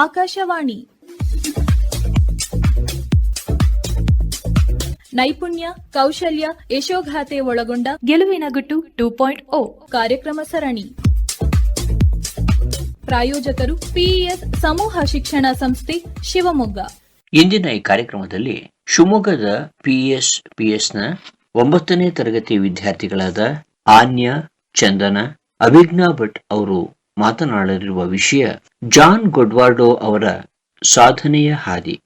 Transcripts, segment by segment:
ಆಕಾಶವಾಣಿ ನೈಪುಣ್ಯ, ಕೌಶಲ್ಯ, ಯಶೋಗಾಥೆ ಒಳಗೊಂಡ ಗೆಲುವಿನ ಗುಟ್ಟು 2.0 ಕಾರ್ಯಕ್ರಮ ಸರಣಿ. ಪ್ರಾಯೋಜಕರು ಪಿಇಎಸ್ ಸಮೂಹ ಶಿಕ್ಷಣ ಸಂಸ್ಥೆ, ಶಿವಮೊಗ್ಗ. ಇಂದಿನ ಈ ಕಾರ್ಯಕ್ರಮದಲ್ಲಿ ಶಿವಮೊಗ್ಗದ ಪಿಎಸ್ನ 9ನೇ ತರಗತಿ ವಿದ್ಯಾರ್ಥಿಗಳಾದ ಆನ್ಯ, ಚಂದನ, ಅಭಿಜ್ಞಾ ಭಟ್ ಅವರು ಮಾತನಾಡಲಿರುವ ವಿಷಯ ಜಾನ್ ಗೊಡ್ವಾರ್ಡೋ ಅವರ ಸಾಧನೆಯ ಹಾದಿ.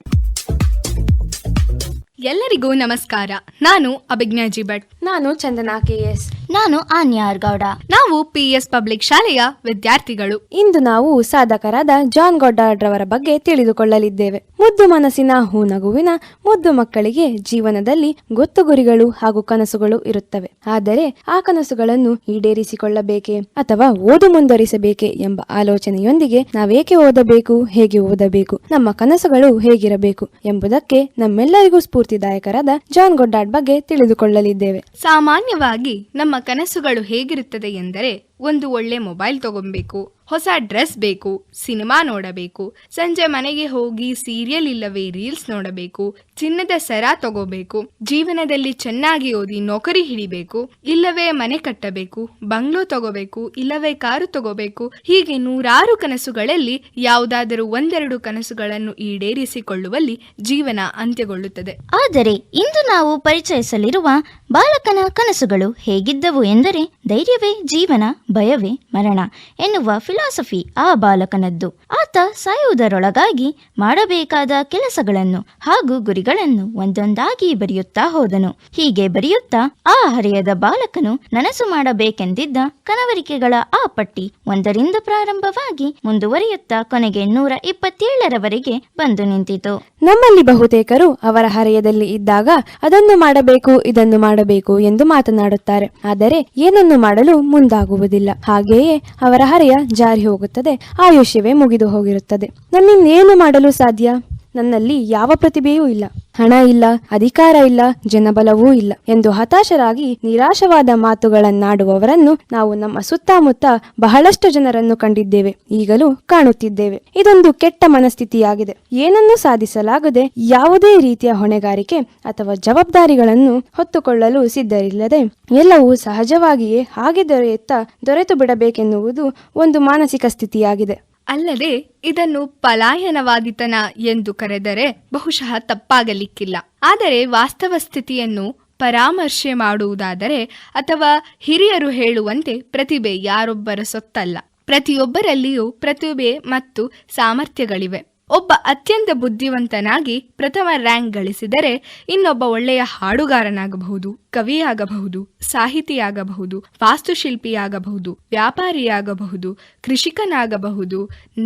ಎಲ್ಲರಿಗೂ ನಮಸ್ಕಾರ. ನಾನು ಅಭಿಜ್ಞಾ ಜಿ ಭಟ್. ನಾನು ಚಂದನಾ ಕೆಎಸ್. ನಾನು ಆನ್ಯ ಗೌಡ. ನಾವು ಪಿಎಸ್ ಪಬ್ಲಿಕ್ ಶಾಲೆಯ ವಿದ್ಯಾರ್ಥಿಗಳು. ಇಂದು ನಾವು ಸಾಧಕರಾದ ಜಾನ್ ಗೊಡ್ವಾರ್ಡ್ ರವರ ಬಗ್ಗೆ ತಿಳಿದುಕೊಳ್ಳಲಿದ್ದೇವೆ. ಮುದ್ದು ಮನಸ್ಸಿನ ಹೂನಗುವಿನ ಮುದ್ದು ಮಕ್ಕಳಿಗೆ ಜೀವನದಲ್ಲಿ ಗೊತ್ತು ಗುರಿಗಳು ಹಾಗೂ ಕನಸುಗಳು ಇರುತ್ತವೆ. ಆದರೆ ಆ ಕನಸುಗಳನ್ನು ಈಡೇರಿಸಿಕೊಳ್ಳಬೇಕೆ ಅಥವಾ ಓದು ಮುಂದುವರಿಸಬೇಕೆ ಎಂಬ ಆಲೋಚನೆಯೊಂದಿಗೆ ನಾವೇಕೆ ಓದಬೇಕು, ಹೇಗೆ ಓದಬೇಕು, ನಮ್ಮ ಕನಸುಗಳು ಹೇಗಿರಬೇಕು ಎಂಬುದಕ್ಕೆ ನಮ್ಮೆಲ್ಲರಿಗೂ ಸ್ಫೂರ್ತಿದಾಯಕರಾದ ಜಾನ್ ಗೊಡ್ವಾರ್ಡ್ ಬಗ್ಗೆ ತಿಳಿದುಕೊಳ್ಳಲಿದ್ದೇವೆ. ಸಾಮಾನ್ಯವಾಗಿ ನಮ್ಮ ಕನಸುಗಳು ಹೇಗಿರುತ್ತದೆ ಎಂದರೆ, ಒಂದು ಒಳ್ಳೆ ಮೊಬೈಲ್ ತಗೊಬೇಕು, ಹೊಸ ಡ್ರೆಸ್ ಬೇಕು, ಸಿನಿಮಾ ನೋಡಬೇಕು, ಸಂಜೆ ಮನೆಗೆ ಹೋಗಿ ಸೀರಿಯಲ್ ಇಲ್ಲವೇ ರೀಲ್ಸ್ ನೋಡಬೇಕು, ಚಿನ್ನದ ಸರ ತಗೋಬೇಕು, ಜೀವನದಲ್ಲಿ ಚೆನ್ನಾಗಿ ಓದಿ ನೌಕರಿ ಹಿಡಿಬೇಕು, ಇಲ್ಲವೇ ಮನೆ ಕಟ್ಟಬೇಕು, ಬಂಗ್ಲೋ ತಗೋಬೇಕು, ಇಲ್ಲವೇ ಕಾರು ತಗೋಬೇಕು. ಹೀಗೆ ನೂರಾರು ಕನಸುಗಳಲ್ಲಿ ಯಾವುದಾದರೂ ಒಂದೆರಡು ಕನಸುಗಳನ್ನು ಈಡೇರಿಸಿಕೊಳ್ಳುವಲ್ಲಿ ಜೀವನ ಅಂತ್ಯಗೊಳ್ಳುತ್ತದೆ. ಆದರೆ ಇಂದು ನಾವು ಪರಿಚಯಿಸಲಿರುವ ಬಾಲಕನ ಕನಸುಗಳು ಹೇಗಿದ್ದವು ಎಂದರೆ, ಧೈರ್ಯವೇ ಜೀವನ, ಭಯವೇ ಮರಣ ಎನ್ನುವ ಫಿಲಾಸಫಿ ಆ ಬಾಲಕನದ್ದು. ಆತ ಸಾಯುವುದರೊಳಗಾಗಿ ಮಾಡಬೇಕಾದ ಕೆಲಸಗಳನ್ನು ಹಾಗೂ ಗುರಿಗಳನ್ನು ಒಂದೊಂದಾಗಿ ಬರೆಯುತ್ತಾ ಹೋದನು. ಹೀಗೆ ಬರೆಯುತ್ತಾ ಆ ಹರೆಯದ ಬಾಲಕನು ನನಸು ಮಾಡಬೇಕೆಂದಿದ್ದ ಕನವರಿಕೆಗಳ ಆ ಪಟ್ಟಿ ಒಂದರಿಂದ ಪ್ರಾರಂಭವಾಗಿ ಮುಂದುವರಿಯುತ್ತಾ ಕೊನೆಗೆ 127ರವರೆಗೆ ಬಂದು ನಿಂತಿತು. ನಮ್ಮಲ್ಲಿ ಬಹುತೇಕರು ಅವರ ಹರೆಯದಲ್ಲಿ ಇದ್ದಾಗ ಅದನ್ನು ಮಾಡಬೇಕು, ಇದನ್ನು ಮಾಡಬೇಕು ಎಂದು ಮಾತನಾಡುತ್ತಾರೆ. ಆದರೆ ಏನನ್ನು ಮಾಡಲು ಮುಂದಾಗುವುದಿಲ್ಲ. ಹಾಗೆಯೇ ಅವರ ಹರೆಯ ಜಾರಿ ಹೋಗುತ್ತದೆ, ಆಯುಷ್ಯವೇ ಮುಗಿದು ಹೋಗಿರುತ್ತದೆ. ನನ್ನಿಂದೇನು ಮಾಡಲು ಸಾಧ್ಯ? ನನ್ನಲ್ಲಿ ಯಾವ ಪ್ರತಿಭೆಯೂ ಇಲ್ಲ, ಹಣ ಇಲ್ಲ, ಅಧಿಕಾರ ಇಲ್ಲ, ಜನಬಲವೂ ಇಲ್ಲ ಎಂದು ಹತಾಶರಾಗಿ ನಿರಾಶವಾದ ಮಾತುಗಳನ್ನಾಡುವವರನ್ನು ನಾವು ನಮ್ಮ ಸುತ್ತಮುತ್ತ ಬಹಳಷ್ಟು ಜನರನ್ನು ಕಂಡಿದ್ದೇವೆ, ಈಗಲೂ ಕಾಣುತ್ತಿದ್ದೇವೆ. ಇದೊಂದು ಕೆಟ್ಟ ಮನಸ್ಥಿತಿಯಾಗಿದೆ. ಏನನ್ನೂ ಸಾಧಿಸಲಾಗದೆ ಯಾವುದೇ ರೀತಿಯ ಹೊಣೆಗಾರಿಕೆ ಅಥವಾ ಜವಾಬ್ದಾರಿಗಳನ್ನು ಹೊತ್ತುಕೊಳ್ಳಲು ಸಿದ್ಧರಿಲ್ಲದೆ ಎಲ್ಲವೂ ಸಹಜವಾಗಿಯೇ ಹಾಗೆ ದೊರೆತು ಬಿಡಬೇಕೆನ್ನುವುದು ಒಂದು ಮಾನಸಿಕ ಸ್ಥಿತಿಯಾಗಿದೆ. ಅಲ್ಲದೆ ಇದನ್ನು ಪಲಾಯನವಾದಿತನ ಎಂದು ಕರೆದರೆ ಬಹುಶಃ ತಪ್ಪಾಗಲಿಕ್ಕಿಲ್ಲ. ಆದರೆ ವಾಸ್ತವ ಸ್ಥಿತಿಯನ್ನು ಪರಾಮರ್ಶೆ ಮಾಡುವುದಾದರೆ, ಅಥವಾ ಹಿರಿಯರು ಹೇಳುವಂತೆ, ಪ್ರತಿಭೆ ಯಾರೊಬ್ಬರ ಸೊತ್ತಲ್ಲ. ಪ್ರತಿಯೊಬ್ಬರಲ್ಲಿಯೂ ಪ್ರತಿಭೆ ಮತ್ತು ಸಾಮರ್ಥ್ಯಗಳಿವೆ. ಒಬ್ಬ ಅತ್ಯಂತ ಬುದ್ಧಿವಂತನಾಗಿ ಪ್ರಥಮ ರ್ಯಾಂಕ್ ಗಳಿಸಿದರೆ ಇನ್ನೊಬ್ಬ ಒಳ್ಳೆಯ ಹಾಡುಗಾರನಾಗಬಹುದು, ಕವಿಯಾಗಬಹುದು, ಸಾಹಿತಿಯಾಗಬಹುದು, ವಾಸ್ತುಶಿಲ್ಪಿಯಾಗಬಹುದು, ವ್ಯಾಪಾರಿಯಾಗಬಹುದು, ಕೃಷಿಕನಾಗಬಹುದು,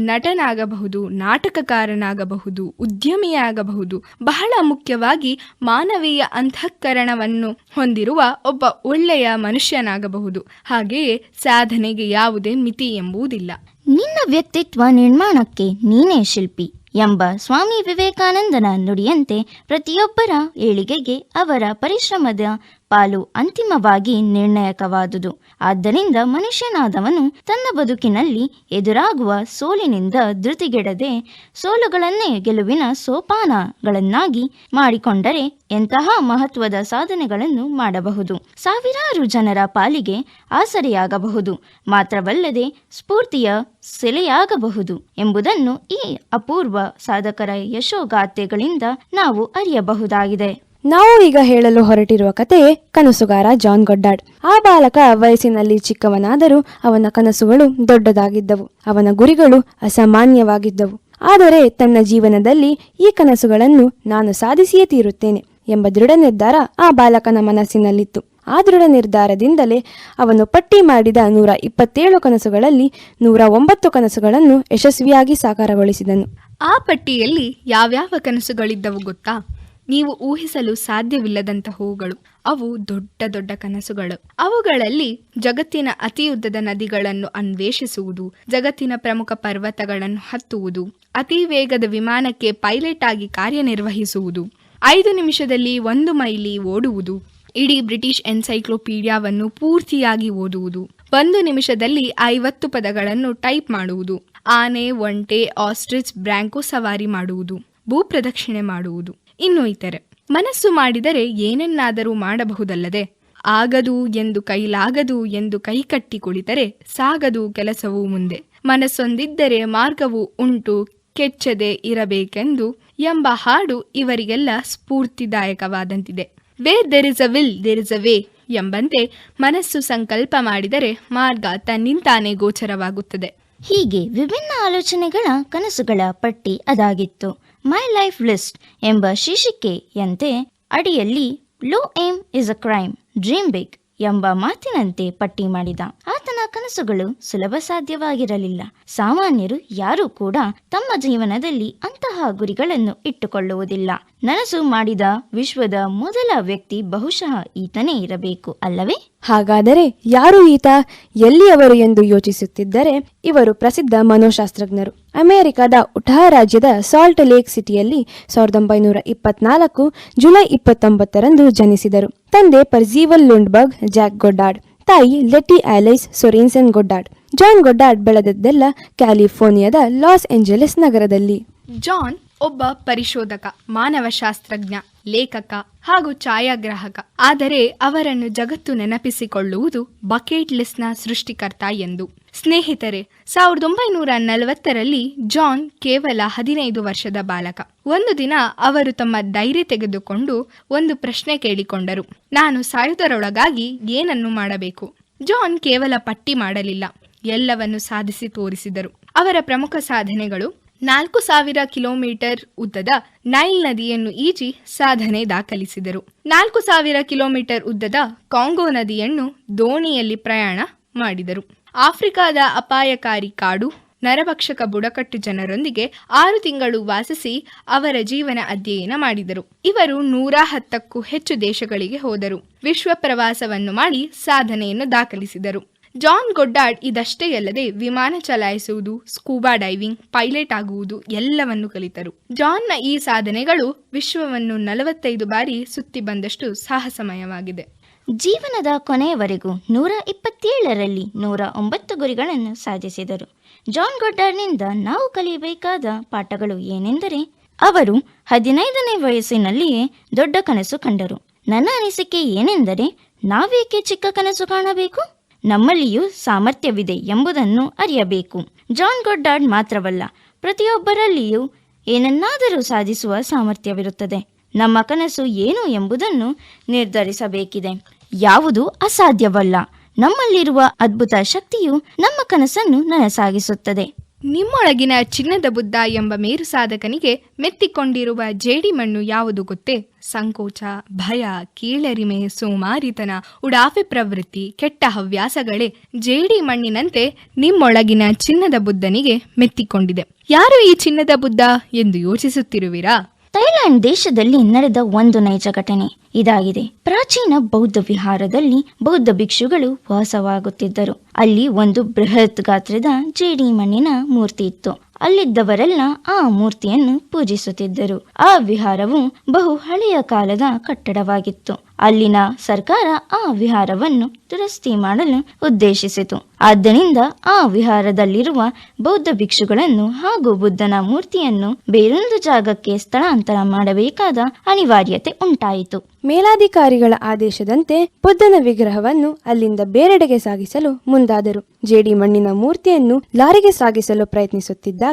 ನಟನಾಗಬಹುದು, ನಾಟಕಕಾರನಾಗಬಹುದು, ಉದ್ಯಮಿಯಾಗಬಹುದು. ಬಹಳ ಮುಖ್ಯವಾಗಿ ಮಾನವೀಯ ಅಂತಃಕರಣವನ್ನು ಹೊಂದಿರುವ ಒಬ್ಬ ಒಳ್ಳೆಯ ಮನುಷ್ಯನಾಗಬಹುದು. ಹಾಗೆಯೇ ಸಾಧನೆಗೆ ಯಾವುದೇ ಮಿತಿ ಎಂಬುದಿಲ್ಲ. ನಿನ್ನ ವ್ಯಕ್ತಿತ್ವ ನಿರ್ಮಾಣಕ್ಕೆ ನೀನೇ ಶಿಲ್ಪಿ ಎಂಬ ಸ್ವಾಮಿ ವಿವೇಕಾನಂದನ ನುಡಿಯಂತೆ ಪ್ರತಿಯೊಬ್ಬರ ಏಳಿಗೆಗೆ ಅವರ ಪರಿಶ್ರಮದ ಪಾಲು ಅಂತಿಮವಾಗಿ ನಿರ್ಣಾಯಕವಾದುದು. ಆದ್ದರಿಂದ ಮನುಷ್ಯನಾದವನು ತನ್ನ ಬದುಕಿನಲ್ಲಿ ಎದುರಾಗುವ ಸೋಲಿನಿಂದ ಧೃತಿಗೆಡದೆ ಸೋಲುಗಳನ್ನೇ ಗೆಲುವಿನ ಸೋಪಾನಗಳನ್ನಾಗಿ ಮಾಡಿಕೊಂಡರೆ ಎಂತಹ ಮಹತ್ವದ ಸಾಧನೆಗಳನ್ನು ಮಾಡಬಹುದು, ಸಾವಿರಾರು ಜನರ ಪಾಲಿಗೆ ಆಸರೆಯಾಗಬಹುದು, ಮಾತ್ರವಲ್ಲದೆ ಸ್ಫೂರ್ತಿಯ ಸೆಲೆಯಾಗಬಹುದು ಎಂಬುದನ್ನು ಈ ಅಪೂರ್ವ ಸಾಧಕರ ಯಶೋಗಾಥೆಗಳಿಂದ ನಾವು ಅರಿಯಬಹುದಾಗಿದೆ. ನಾವು ಈಗ ಹೇಳಲು ಹೊರಟಿರುವ ಕಥೆಯೇ ಕನಸುಗಾರ ಜಾನ್ ಗೊಡ್ವಾರ್ಡ್. ಆ ಬಾಲಕ ವಯಸ್ಸಿನಲ್ಲಿ ಚಿಕ್ಕವನಾದರೂ ಅವನ ಕನಸುಗಳು ದೊಡ್ಡದಾಗಿದ್ದವು, ಅವನ ಗುರಿಗಳು ಅಸಾಮಾನ್ಯವಾಗಿದ್ದವು. ಆದರೆ ತನ್ನ ಜೀವನದಲ್ಲಿ ಈ ಕನಸುಗಳನ್ನು ನಾನು ಸಾಧಿಸಿಯೇ ತೀರುತ್ತೇನೆ ಎಂಬ ದೃಢ ನಿರ್ಧಾರ ಆ ಬಾಲಕನ ಮನಸ್ಸಿನಲ್ಲಿತ್ತು. ಆ ದೃಢ ನಿರ್ಧಾರದಿಂದಲೇ ಅವನು ಪಟ್ಟಿ ಮಾಡಿದ 127 ಕನಸುಗಳಲ್ಲಿ 109 ಕನಸುಗಳನ್ನು ಯಶಸ್ವಿಯಾಗಿ ಸಾಕಾರಗೊಳಿಸಿದನು. ಆ ಪಟ್ಟಿಯಲ್ಲಿ ಯಾವ್ಯಾವ ಕನಸುಗಳಿದ್ದವು ಗೊತ್ತಾ? ನೀವು ಊಹಿಸಲು ಸಾಧ್ಯವಿಲ್ಲದಂತಹವುಗಳು. ಅವು ದೊಡ್ಡ ದೊಡ್ಡ ಕನಸುಗಳು. ಅವುಗಳಲ್ಲಿ ಜಗತ್ತಿನ ಅತಿಯುದ್ದದ ನದಿಗಳನ್ನು ಅನ್ವೇಷಿಸುವುದು, ಜಗತ್ತಿನ ಪ್ರಮುಖ ಪರ್ವತಗಳನ್ನು ಹತ್ತುವುದು, ಅತಿ ವೇಗದ ವಿಮಾನಕ್ಕೆ ಪೈಲಟ್ ಆಗಿ ಕಾರ್ಯನಿರ್ವಹಿಸುವುದು, 5 ನಿಮಿಷದಲ್ಲಿ 1 ಮೈಲಿ ಓಡುವುದು, ಇಡೀ ಬ್ರಿಟಿಷ್ ಎನ್ಸೈಕ್ಲೋಪೀಡಿಯಾವನ್ನು ಪೂರ್ತಿಯಾಗಿ ಓದುವುದು, 1 ನಿಮಿಷದಲ್ಲಿ 50 ಪದಗಳನ್ನು ಟೈಪ್ ಮಾಡುವುದು, ಆನೆ, ಒಂಟೆ, ಆಸ್ಟ್ರಿಚ್, ಬ್ರಾಂಕೋ ಸವಾರಿ ಮಾಡುವುದು, ಭೂಪ್ರದಕ್ಷಿಣೆ ಮಾಡುವುದು, ಇನ್ನೂ ಇತರೆ. ಮನಸ್ಸು ಮಾಡಿದರೆ ಏನನ್ನಾದರೂ ಮಾಡಬಹುದಲ್ಲದೆ, ಆಗದು ಎಂದು ಕೈಲಾಗದು ಎಂದು ಕೈಕಟ್ಟಿ ಕುಳಿತರೆ ಸಾಗದು ಕೆಲಸವೂ ಮುಂದೆ. ಮನಸ್ಸೊಂದಿದ್ದರೆ ಮಾರ್ಗವು ಉಂಟು, ಕೆಚ್ಚದೆ ಇರಬೇಕೆಂದು ಎಂಬ ಹಾಡು ಇವರಿಗೆಲ್ಲ ಸ್ಫೂರ್ತಿದಾಯಕವಾದಂತಿದೆ. Where there is a will there is a way ಎಂಬಂತೆ ಮನಸ್ಸು ಸಂಕಲ್ಪ ಮಾಡಿದರೆ ಮಾರ್ಗ ತನ್ನಿಂತಾನೇ ಗೋಚರವಾಗುತ್ತದೆ. ಹೀಗೆ ವಿಭಿನ್ನ ಆಲೋಚನೆಗಳ ಕನಸುಗಳ ಪಟ್ಟಿ ಅದಾಗಿತ್ತು. ಮೈ ಲೈಫ್ ಲಿಸ್ಟ್ ಎಂಬ ಶೀರ್ಷಿಕೆಯಂತೆ ಅಡಿಯಲ್ಲಿ low aim is a crime, dream big ಎಂಬ ಮಾತಿನಂತೆ ಪಟ್ಟಿ ಮಾಡಿದ. ಆತನ ಕನಸುಗಳು ಸುಲಭ ಸಾಧ್ಯವಾಗಿರಲಿಲ್ಲ. ಸಾಮಾನ್ಯರು ಯಾರೂ ಕೂಡ ತಮ್ಮ ಜೀವನದಲ್ಲಿ ಅಂತಹ ಗುರಿಗಳನ್ನು ಇಟ್ಟುಕೊಳ್ಳುವುದಿಲ್ಲ. ನನಸು ಮಾಡಿದ ವಿಶ್ವದ ಮೊದಲ ವ್ಯಕ್ತಿ ಬಹುಶಃ ಈತನೇ ಇರಬೇಕು, ಅಲ್ಲವೇ? ಹಾಗಾದರೆ ಯಾರು ಈತ, ಎಲ್ಲಿಯವರು ಎಂದು ಯೋಚಿಸುತ್ತಿದ್ದರೆ ಇವರು ಪ್ರಸಿದ್ಧ ಮನೋಶಾಸ್ತ್ರಜ್ಞರು. ಅಮೆರಿಕದ ಉಟಾಹ ರಾಜ್ಯದ ಸಾಲ್ಟ್ ಲೇಕ್ ಸಿಟಿಯಲ್ಲಿ 1924 ಜುಲೈ 29ರಂದು ಜನಿಸಿದರು. ತಂದೆ ಪರ್ಸೀವಲ್ ಲುಂಡ್ಬರ್ಗ್ ಜಾಕ್ ಗೊಡ್ಡಾರ್ಡ್, ತಾಯಿ ಲೆಟಿ ಆಲೈಸ್ ಸೊರೆನ್ಸನ್ ಗೊಡ್ಡಾರ್ಡ್. ಜಾನ್ ಗೊಡ್ಡಾರ್ಡ್ ಬೆಳೆದದ್ದೆಲ್ಲ ಕ್ಯಾಲಿಫೋರ್ನಿಯಾದ ಲಾಸ್ ಏಂಜಲೀಸ್ ನಗರದಲ್ಲಿ. ಜಾನ್ ಒಬ್ಬ ಪರಿಶೋಧಕ, ಮಾನವಶಾಸ್ತ್ರಜ್ಞ, ಲೇಖಕ ಹಾಗೂ ಛಾಯಾಗ್ರಾಹಕ. ಆದರೆ ಅವರನ್ನು ಜಗತ್ತು ನೆನಪಿಸಿಕೊಳ್ಳುವುದು ಬಕೆಟ್ ಲಿಸ್ಟ್ನ ಸೃಷ್ಟಿಕರ್ತ ಎಂದು. ಸ್ನೇಹಿತರೆ, 1940ರಲ್ಲಿ ಜಾನ್ ಕೇವಲ 15 ವರ್ಷದ ಬಾಲಕ. ಒಂದು ದಿನ ಅವರು ತಮ್ಮ ಧೈರ್ಯ ತೆಗೆದುಕೊಂಡು ಒಂದು ಪ್ರಶ್ನೆ ಕೇಳಿಕೊಂಡರು. ನಾನು ಸಾಯುವುದರೊಳಗಾಗಿ ಏನನ್ನು ಮಾಡಬೇಕು? ಜಾನ್ ಕೇವಲ ಪಟ್ಟಿ ಮಾಡಲಿಲ್ಲ, ಎಲ್ಲವನ್ನು ಸಾಧಿಸಿ ತೋರಿಸಿದರು. ಅವರ ಪ್ರಮುಖ ಸಾಧನೆಗಳು: 4000 ಕಿಲೋಮೀಟರ್ ಉದ್ದದ ನೈಲ್ ನದಿಯನ್ನು ಈಜಿ ಸಾಧನೆ ದಾಖಲಿಸಿದರು. 4000 ಕಿಲೋಮೀಟರ್ ಉದ್ದದ ಕಾಂಗೋ ನದಿಯನ್ನು ದೋಣಿಯಲ್ಲಿ ಪ್ರಯಾಣ ಮಾಡಿದರು. ಆಫ್ರಿಕಾದ ಅಪಾಯಕಾರಿ ಕಾಡು, ನರಭಕ್ಷಕ ಬುಡಕಟ್ಟು ಜನರೊಂದಿಗೆ 6 ತಿಂಗಳು ವಾಸಿಸಿ ಅವರ ಜೀವನ ಅಧ್ಯಯನ ಮಾಡಿದರು. ಇವರು 110ಕ್ಕೂ ಹೆಚ್ಚು ದೇಶಗಳಿಗೆ ಹೋದರು. ವಿಶ್ವ ಪ್ರವಾಸವನ್ನು ಮಾಡಿ ಸಾಧನೆಯನ್ನು ದಾಖಲಿಸಿದರು. ಜಾನ್ ಗೊಡ್ಡಾರ್ಡ್ ಇದಷ್ಟೇ ಅಲ್ಲದೆ ವಿಮಾನ ಚಲಾಯಿಸುವುದು, ಸ್ಕೂಬಾ ಡೈವಿಂಗ್, ಪೈಲಟ್ ಆಗುವುದು ಎಲ್ಲವನ್ನು ಕಲಿತರು. ಜಾನ್ನ ಈ ಸಾಧನೆಗಳು ವಿಶ್ವವನ್ನು 45 ಬಾರಿ ಸುತ್ತಿ ಬಂದಷ್ಟು ಸಾಹಸಮಯವಾಗಿದೆ. ಜೀವನದ ಕೊನೆಯವರೆಗೂ 127ರಲ್ಲಿ 109 ಗುರಿಗಳನ್ನು ಸಾಧಿಸಿದರು. ಜಾನ್ ಗೊಡ್ಡಾರ್ಡ್ನಿಂದ ನಾವು ಕಲಿಯಬೇಕಾದ ಪಾಠಗಳು ಏನೆಂದರೆ, ಅವರು 15ನೇ ವಯಸ್ಸಿನಲ್ಲಿಯೇ ದೊಡ್ಡ ಕನಸು ಕಂಡರು. ನನ್ನ ಅನಿಸಿಕೆ ಏನೆಂದರೆ, ನಾವೇಕೆ ಚಿಕ್ಕ ಕನಸು ಕಾಣಬೇಕು? ನಮ್ಮಲ್ಲಿಯೂ ಸಾಮರ್ಥ್ಯವಿದೆ ಎಂಬುದನ್ನು ಅರಿಯಬೇಕು. ಜಾನ್ ಗೊಡ್ಡಾರ್ಡ್ ಮಾತ್ರವಲ್ಲ, ಪ್ರತಿಯೊಬ್ಬರಲ್ಲಿಯೂ ಏನನ್ನಾದರೂ ಸಾಧಿಸುವ ಸಾಮರ್ಥ್ಯವಿರುತ್ತದೆ. ನಮ್ಮ ಕನಸು ಏನು ಎಂಬುದನ್ನು ನಿರ್ಧರಿಸಬೇಕಿದೆ. ಯಾವುದೂ ಅಸಾಧ್ಯವಲ್ಲ. ನಮ್ಮಲ್ಲಿರುವ ಅದ್ಭುತ ಶಕ್ತಿಯು ನಮ್ಮ ಕನಸನ್ನು ನನಸಾಗಿಸುತ್ತದೆ. ನಿಮ್ಮೊಳಗಿನ ಚಿನ್ನದ ಬುದ್ಧ ಎಂಬ ಮೇರು ಸಾಧಕನಿಗೆ ಮೆತ್ತಿಕೊಂಡಿರುವ ಜೇಡಿಮಣ್ಣು ಯಾವುದು ಗೊತ್ತೇ? ಸಂಕೋಚ, ಭಯ, ಕೀಳರಿಮೆ, ಸೋಮಾರಿತನ, ಉಡಾಫೆ ಪ್ರವೃತ್ತಿ, ಕೆಟ್ಟ ಹವ್ಯಾಸಗಳೇ ಜೇಡಿ ಮಣ್ಣಿನಂತೆ ನಿಮ್ಮೊಳಗಿನ ಚಿನ್ನದ ಬುದ್ಧನಿಗೆ ಮೆತ್ತಿಕೊಂಡಿದೆ. ಯಾರು ಈ ಚಿನ್ನದ ಬುದ್ಧ ಎಂದು ಯೋಚಿಸುತ್ತಿರುವಿರಾ? ಥೈಲ್ಯಾಂಡ್ ದೇಶದಲ್ಲಿ ನಡೆದ ಒಂದು ನೈಜ ಘಟನೆ ಇದಾಗಿದೆ. ಪ್ರಾಚೀನ ಬೌದ್ಧ ವಿಹಾರದಲ್ಲಿ ಬೌದ್ಧ ಭಿಕ್ಷುಗಳು ವಾಸವಾಗುತ್ತಿದ್ದರು. ಅಲ್ಲಿ ಒಂದು ಬೃಹತ್ ಗಾತ್ರದ ಜೇಡಿ ಮಣ್ಣಿನ ಮೂರ್ತಿ ಇತ್ತು. ಅಲ್ಲಿದ್ದವರೆಲ್ಲ ಆ ಮೂರ್ತಿಯನ್ನು ಪೂಜಿಸುತ್ತಿದ್ದರು. ಆ ವಿಹಾರವು ಬಹು ಹಳೆಯ ಕಾಲದ ಕಟ್ಟಡವಾಗಿತ್ತು. ಅಲ್ಲಿನ ಸರ್ಕಾರ ಆ ವಿಹಾರವನ್ನು ದುರಸ್ತಿ ಮಾಡಲು ಉದ್ದೇಶಿಸಿತು. ಆದ್ದರಿಂದ ಆ ವಿಹಾರದಲ್ಲಿರುವ ಬೌದ್ಧ ಭಿಕ್ಷುಗಳನ್ನು ಹಾಗೂ ಬುದ್ಧನ ಮೂರ್ತಿಯನ್ನು ಬೇರೊಂದು ಜಾಗಕ್ಕೆ ಸ್ಥಳಾಂತರ ಮಾಡಬೇಕಾದ ಅನಿವಾರ್ಯತೆ ಉಂಟಾಯಿತು. ಮೇಲಾಧಿಕಾರಿಗಳ ಆದೇಶದಂತೆ ಬುದ್ಧನ ವಿಗ್ರಹವನ್ನು ಅಲ್ಲಿಂದ ಬೇರೆಡೆಗೆ ಸಾಗಿಸಲು ಮುಂದಾದರು. ಜೇಡಿ ಮಣ್ಣಿನ ಮೂರ್ತಿಯನ್ನು ಲಾರಿಗೆ ಸಾಗಿಸಲು ಪ್ರಯತ್ನಿಸುತ್ತಿದ್ದಾಗ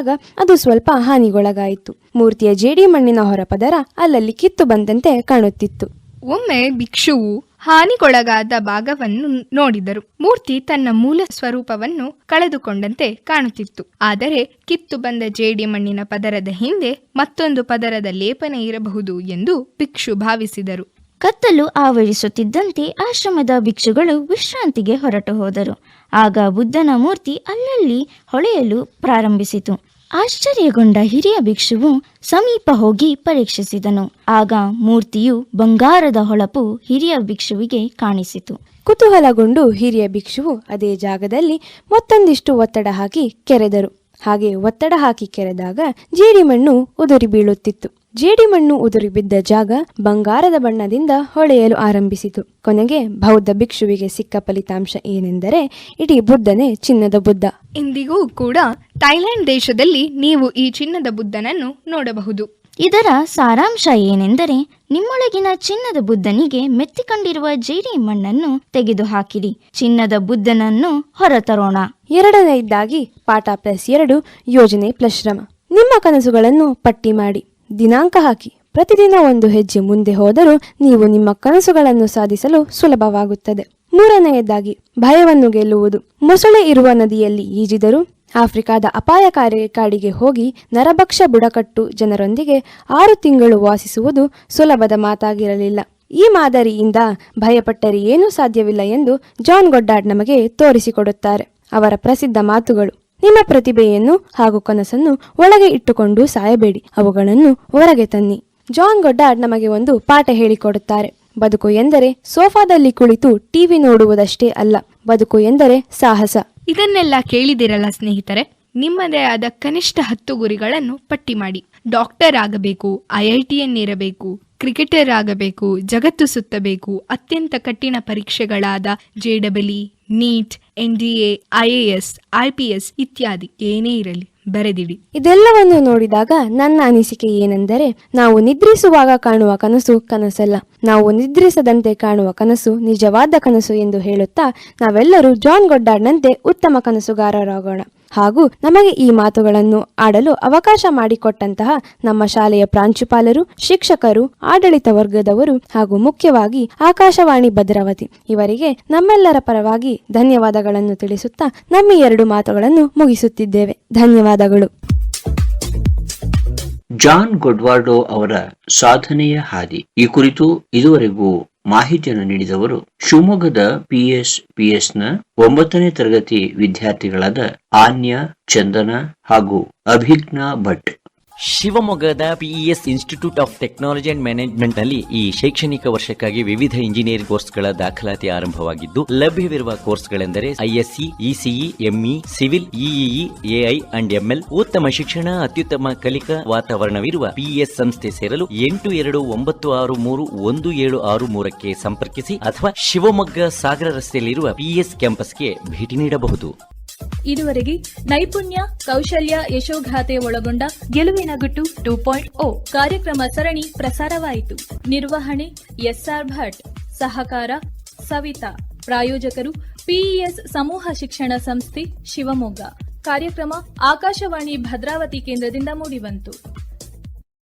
ಅದು ಸ್ವಲ್ಪ ಹಾನಿಗೊಳಗಾಯಿತು. ಮೂರ್ತಿಯ ಜೇಡಿ ಮಣ್ಣಿನ ಹೊರಪದರ ಅಲ್ಲಲ್ಲಿ ಕಿತ್ತು ಬಂದಂತೆ ಕಾಣುತ್ತಿತ್ತು. ಒಮ್ಮೆ ಭಿಕ್ಷುವು ಹಾನಿಗೊಳಗಾದ ಭಾಗವನ್ನು ನೋಡಿದರು. ಮೂರ್ತಿ ತನ್ನ ಮೂಲ ಸ್ವರೂಪವನ್ನು ಕಳೆದುಕೊಂಡಂತೆ ಕಾಣುತ್ತಿತ್ತು. ಆದರೆ ಕಿತ್ತು ಬಂದ ಜೇಡಿ ಮಣ್ಣಿನ ಪದರದ ಹಿಂದೆ ಮತ್ತೊಂದು ಪದರದ ಲೇಪನೆ ಇರಬಹುದು ಎಂದು ಭಿಕ್ಷು ಭಾವಿಸಿದರು. ಕತ್ತಲು ಆವರಿಸುತ್ತಿದ್ದಂತೆ ಆಶ್ರಮದ ಭಿಕ್ಷುಗಳು ವಿಶ್ರಾಂತಿಗೆ ಹೊರಟು ಹೋದರು. ಆಗ ಬುದ್ಧನ ಮೂರ್ತಿ ಅಲ್ಲಲ್ಲಿ ಹೊಳೆಯಲು ಪ್ರಾರಂಭಿಸಿತು. ಆಶ್ಚರ್ಯಗೊಂಡ ಹಿರಿಯ ಭಿಕ್ಷುವು ಸಮೀಪ ಹೋಗಿ ಪರೀಕ್ಷಿಸಿದನು. ಆಗ ಮೂರ್ತಿಯು ಬಂಗಾರದ ಹೊಳಪು ಹಿರಿಯ ಭಿಕ್ಷುವಿಗೆ ಕಾಣಿಸಿತು. ಕುತೂಹಲಗೊಂಡು ಹಿರಿಯ ಭಿಕ್ಷುವು ಅದೇ ಜಾಗದಲ್ಲಿ ಮತ್ತೊಂದಿಷ್ಟು ಒತ್ತಡ ಹಾಕಿ ಕೆರೆದರು. ಹಾಗೆ ಒತ್ತಡ ಹಾಕಿ ಕೆರೆದಾಗ ಜೇಡಿ ಮಣ್ಣು ಉದುರಿ ಬೀಳುತ್ತಿತ್ತು. ಜೇಡಿಮಣ್ಣು ಉದುರಿ ಬಿದ್ದ ಜಾಗ ಬಂಗಾರದ ಬಣ್ಣದಿಂದ ಹೊಳೆಯಲು ಆರಂಭಿಸಿತು. ಕೊನೆಗೆ ಬೌದ್ಧ ಭಿಕ್ಷುವಿಗೆ ಸಿಕ್ಕ ಫಲಿತಾಂಶ ಏನೆಂದರೆ ಇಡೀ ಬುದ್ಧನೇ ಚಿನ್ನದ ಬುದ್ಧ. ಇಂದಿಗೂ ಕೂಡ ಥೈಲ್ಯಾಂಡ್ ದೇಶದಲ್ಲಿ ನೀವು ಈ ಚಿನ್ನದ ಬುದ್ಧನನ್ನು ನೋಡಬಹುದು. ಇದರ ಸಾರಾಂಶ ಏನೆಂದರೆ ನಿಮ್ಮೊಳಗಿನ ಚಿನ್ನದ ಬುದ್ಧನಿಗೆ ಮೆತ್ತಿಕೊಂಡಿರುವ ಜೇಡಿ ಮಣ್ಣನ್ನು ತೆಗೆದುಹಾಕಿರಿ, ಚಿನ್ನದ ಬುದ್ಧನನ್ನು ಹೊರತರೋಣ. ಎರಡನೆಯದಾಗಿ ಪಾಠ +2 ಯೋಜನೆ + ಶ್ರಮ. ನಿಮ್ಮ ಕನಸುಗಳನ್ನು ಪಟ್ಟಿ ಮಾಡಿ, ದಿನಾಂಕ ಹಾಕಿ. ಪ್ರತಿದಿನ ಒಂದು ಹೆಜ್ಜೆ ಮುಂದೆ ಹೋದರೂ ನೀವು ನಿಮ್ಮ ಕನಸುಗಳನ್ನು ಸಾಧಿಸಲು ಸುಲಭವಾಗುತ್ತದೆ. ಮೂರನೆಯದಾಗಿ ಭಯವನ್ನು ಗೆಲ್ಲುವುದು. ಮೊಸಳೆ ಇರುವ ನದಿಯಲ್ಲಿ ಈಜಿದರೂ, ಆಫ್ರಿಕಾದ ಅಪಾಯಕಾರಿ ಕಾಡಿಗೆ ಹೋಗಿ ನರಭಕ್ಷ ಬುಡಕಟ್ಟು ಜನರೊಂದಿಗೆ 6 ತಿಂಗಳು ವಾಸಿಸುವುದು ಸುಲಭದ ಮಾತಾಗಿರಲಿಲ್ಲ. ಈ ಮಾದರಿಯಿಂದ ಭಯಪಟ್ಟರೆ ಏನೂ ಸಾಧ್ಯವಿಲ್ಲ ಎಂದು ಜಾನ್ ಗೊಡ್ಡಾರ್ಡ್ ನಮಗೆ ತೋರಿಸಿಕೊಡುತ್ತಾರೆ. ಅವರ ಪ್ರಸಿದ್ಧ ಮಾತುಗಳು: ನಿಮ್ಮ ಪ್ರತಿಭೆಯನ್ನು ಹಾಗೂ ಕನಸನ್ನು ಒಳಗೆ ಇಟ್ಟುಕೊಂಡು ಸಾಯಬೇಡಿ, ಅವುಗಳನ್ನು ಹೊರಗೆ ತನ್ನಿ. ಜಾನ್ ಗೊಡ್ಡಾರ್ಡ್ ನಮಗೆ ಒಂದು ಪಾಠ ಹೇಳಿಕೊಡುತ್ತಾರೆ. ಬದುಕು ಎಂದರೆ ಸೋಫಾದಲ್ಲಿ ಕುಳಿತು ಟಿವಿ ನೋಡುವುದಷ್ಟೇ ಅಲ್ಲ, ಬದುಕು ಎಂದರೆ ಸಾಹಸ. ಇದನ್ನೆಲ್ಲ ಕೇಳಿದಿರಲ್ಲ ಸ್ನೇಹಿತರೆ. ನಿಮ್ಮದೇ ಆದ ಕನಿಷ್ಠ 10 ಗುರಿಗಳನ್ನು ಪಟ್ಟಿ ಮಾಡಿ. ಡಾಕ್ಟರ್ ಆಗಬೇಕು, IITN ಇರಬೇಕು, ಕ್ರಿಕೆಟರ್ ಆಗಬೇಕು, ಜಗತ್ತು ಸುತ್ತಬೇಕು, ಅತ್ಯಂತ ಕಠಿಣ ಪರೀಕ್ಷೆಗಳಾದ JEE, NEET, NDA, IAS, IPS ಇತ್ಯಾದಿ ಏನೇ ಇರಲಿ ಬರೆದಿಡಿ. ಇದೆಲ್ಲವನ್ನು ನೋಡಿದಾಗ ನನ್ನ ಅನಿಸಿಕೆ ಏನೆಂದರೆ, ನಾವು ನಿದ್ರಿಸುವಾಗ ಕಾಣುವ ಕನಸು ಕನಸಲ್ಲ, ನಾವು ನಿದ್ರಿಸದಂತೆ ಕಾಣುವ ಕನಸು ನಿಜವಾದ ಕನಸು ಎಂದು ಹೇಳುತ್ತಾ ನಾವೆಲ್ಲರೂ ಜಾನ್ ಗೊಡ್ಡಾರ್ಡ್ನಂತೆ ಉತ್ತಮ ಕನಸುಗಾರರಾಗೋಣ. ಹಾಗೂ ನಮಗೆ ಈ ಮಾತುಗಳನ್ನು ಆಡಲು ಅವಕಾಶ ಮಾಡಿಕೊಟ್ಟಂತಹ ನಮ್ಮ ಶಾಲೆಯ ಪ್ರಾಂಶುಪಾಲರು, ಶಿಕ್ಷಕರು, ಆಡಳಿತ ವರ್ಗದವರು ಹಾಗೂ ಮುಖ್ಯವಾಗಿ ಆಕಾಶವಾಣಿ ಭದ್ರಾವತಿ ಇವರಿಗೆ ನಮ್ಮೆಲ್ಲರ ಪರವಾಗಿ ಧನ್ಯವಾದಗಳನ್ನು ತಿಳಿಸುತ್ತಾ ನಮ್ಮ 2 ಮಾತುಗಳನ್ನು ಮುಗಿಸುತ್ತಿದ್ದೇವೆ. ಧನ್ಯವಾದಗಳು. ಜಾನ್ ಗೊಡ್ವಾರ್ಡೋ ಅವರ ಸಾಧನೆಯ ಹಾದಿ ಈ ಕುರಿತು ಇದುವರೆಗೂ ಮಾಹಿತಿಯನ್ನು ನೀಡಿದವರು ಶಿವಮೊಗ್ಗದ PS/PS ನ 9ನೇ ತರಗತಿ ವಿದ್ಯಾರ್ಥಿಗಳಾದ ಆನ್ಯ, ಚಂದನ ಹಾಗೂ ಅಭಿಜ್ಞಾ ಭಟ್. ಶಿವಮೊಗ್ಗದ PES institute of technology and management ನಲ್ಲಿ ಈ ಶೈಕ್ಷಣಿಕ ವರ್ಷಕ್ಕಾಗಿ ವಿವಿಧ ಇಂಜಿನಿಯರಿಂಗ್ ಕೋರ್ಸ್ಗಳ ದಾಖಲಾತಿ ಆರಂಭವಾಗಿದ್ದು, ಲಭ್ಯವಿರುವ ಕೋರ್ಸ್ಗಳೆಂದರೆ ISC, ECE, ME, civil, EEE, AI and ML. ಉತ್ತಮ ಶಿಕ್ಷಣ, ಅತ್ಯುತ್ತಮ ಕಲಿಕಾ ವಾತಾವರಣವಿರುವ PES ಸಂಸ್ಥೆ ಸೇರಲು 8296317663ಕ್ಕೆ ಸಂಪರ್ಕಿಸಿ ಅಥವಾ ಶಿವಮೊಗ್ಗ ಸಾಗರ ರಸ್ತೆಯಲ್ಲಿರುವ PES ಕ್ಯಾಂಪಸ್ಗೆ ಭೇಟಿ ನೀಡಬಹುದು. ಇದುವರೆಗೆ ನೈಪುಣ್ಯ, ಕೌಶಲ್ಯ, ಯಶೋಗಾಥೆ ಒಳಗೊಂಡ ಗೆಲುವಿನ ಗುಟ್ಟು 2.0 ಕಾರ್ಯಕ್ರಮ ಸರಣಿ ಪ್ರಸಾರವಾಯಿತು. ನಿರ್ವಹಣೆ SR ಭಟ್, ಸಹಕಾರ ಸವಿತಾ, ಪ್ರಾಯೋಜಕರು PES ಸಮೂಹ ಶಿಕ್ಷಣ ಸಂಸ್ಥೆ ಶಿವಮೊಗ್ಗ. ಕಾರ್ಯಕ್ರಮ ಆಕಾಶವಾಣಿ ಭದ್ರಾವತಿ ಕೇಂದ್ರದಿಂದ ಮೂಡಿಬಂತು.